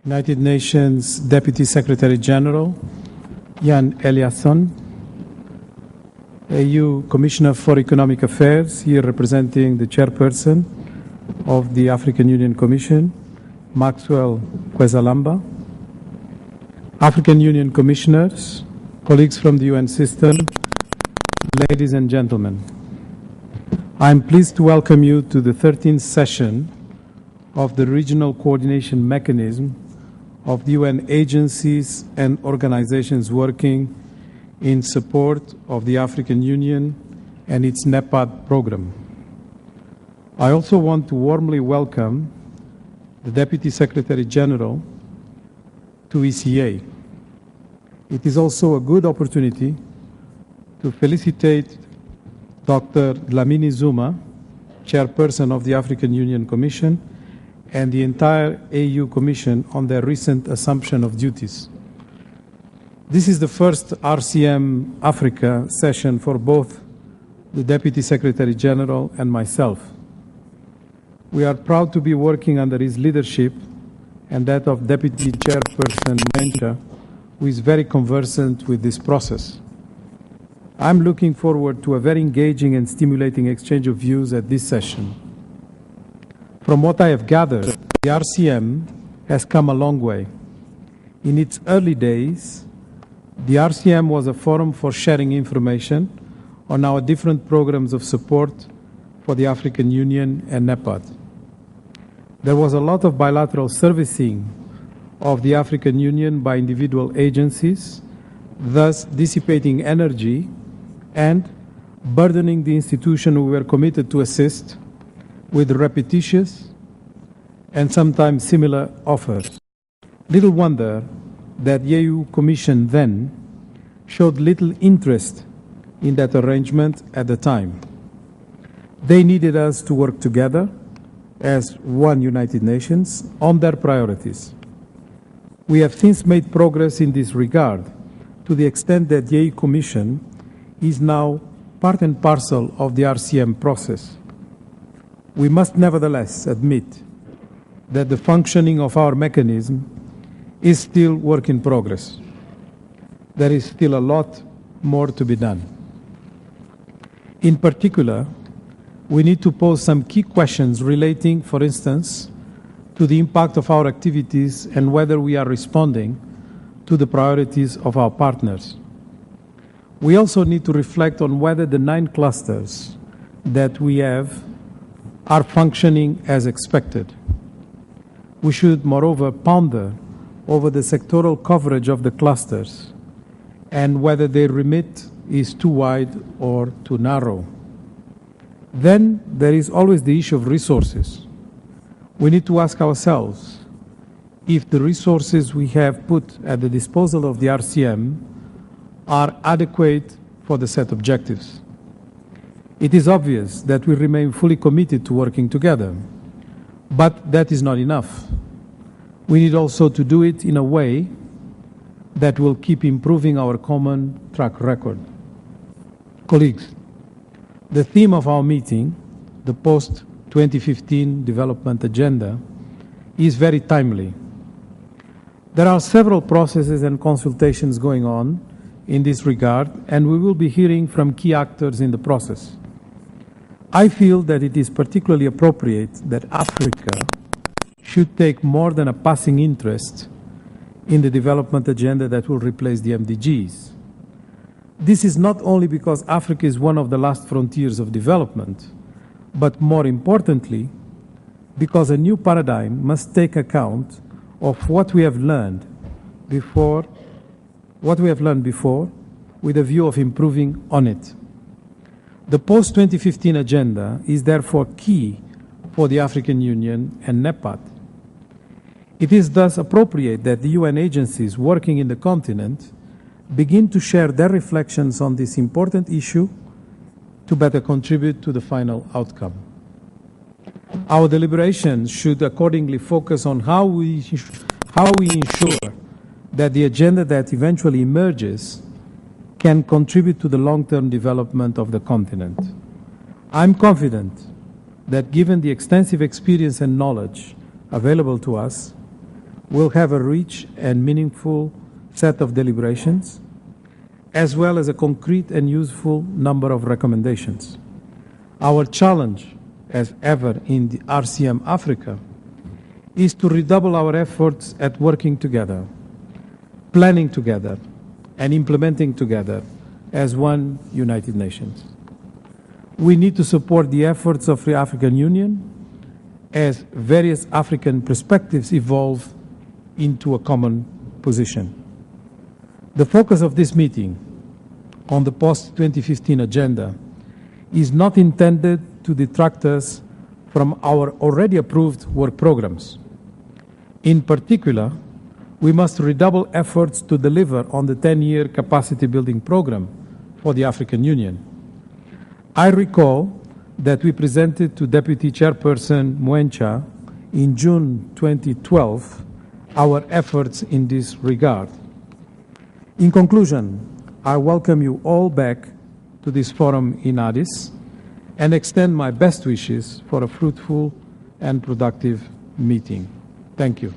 United Nations Deputy Secretary General, Jan Eliasson, EU Commissioner for Economic Affairs, here representing the chairperson of the African Union Commission, Maxwell Kwezalamba, African Union Commissioners, colleagues from the UN system, ladies and gentlemen. I am pleased to welcome you to the 13th session of the Regional Coordination Mechanism of the UN agencies and organizations working in support of the African Union and its NEPAD program. I also want to warmly welcome the Deputy Secretary General to ECA. It is also a good opportunity to felicitate Dr. Dlamini Zuma, Chairperson of the African Union Commission, and the entire AU Commission on their recent assumption of duties. This is the first RCM Africa session for both the Deputy Secretary General and myself. We are proud to be working under his leadership and that of Deputy Chairperson Mencha, who is very conversant with this process. I'm looking forward to a very engaging and stimulating exchange of views at this session. From what I have gathered, the RCM has come a long way. In its early days, the RCM was a forum for sharing information on our different programs of support for the African Union and NEPAD. There was a lot of bilateral servicing of the African Union by individual agencies, thus dissipating energy and burdening the institution we were committed to assist with repetitious and sometimes similar offers. Little wonder that the EU Commission then showed little interest in that arrangement at the time. They needed us to work together as one United Nations on their priorities. We have since made progress in this regard to the extent that the EU Commission is now part and parcel of the RCM process. We must nevertheless admit that the functioning of our mechanism is still work in progress. There is still a lot more to be done. In particular, we need to pose some key questions relating, for instance, to the impact of our activities and whether we are responding to the priorities of our partners. We also need to reflect on whether the 9 clusters that we have are functioning as expected. We should, moreover, ponder over the sectoral coverage of the clusters and whether their remit is too wide or too narrow. Then there is always the issue of resources. We need to ask ourselves if the resources we have put at the disposal of the RCM are adequate for the set objectives. It is obvious that we remain fully committed to working together, but that is not enough. We need also to do it in a way that will keep improving our common track record. Colleagues, the theme of our meeting, the post-2015 development agenda, is very timely. There are several processes and consultations going on in this regard, and we will be hearing from key actors in the process. I feel that it is particularly appropriate that Africa should take more than a passing interest in the development agenda that will replace the MDGs. This is not only because Africa is one of the last frontiers of development, but more importantly, because a new paradigm must take account of what we have learned before, with a view of improving on it. The post-2015 agenda is therefore key for the African Union and NEPAD. It is thus appropriate that the UN agencies working in the continent begin to share their reflections on this important issue to better contribute to the final outcome. Our deliberations should accordingly focus on how we ensure that the agenda that eventually emerges can contribute to the long-term development of the continent. I'm confident that given the extensive experience and knowledge available to us, will have a rich and meaningful set of deliberations, as well as a concrete and useful number of recommendations. Our challenge, as ever in the RCM Africa, is to redouble our efforts at working together, planning together, and implementing together as one United Nations. We need to support the efforts of the African Union as various African perspectives evolve into a common position. The focus of this meeting on the post-2015 agenda is not intended to detract us from our already approved work programs. In particular, we must redouble efforts to deliver on the 10-year capacity building program for the African Union. I recall that we presented to Deputy Chairperson Mwencha in June 2012 our efforts in this regard. In conclusion, I welcome you all back to this forum in Addis and extend my best wishes for a fruitful and productive meeting. Thank you.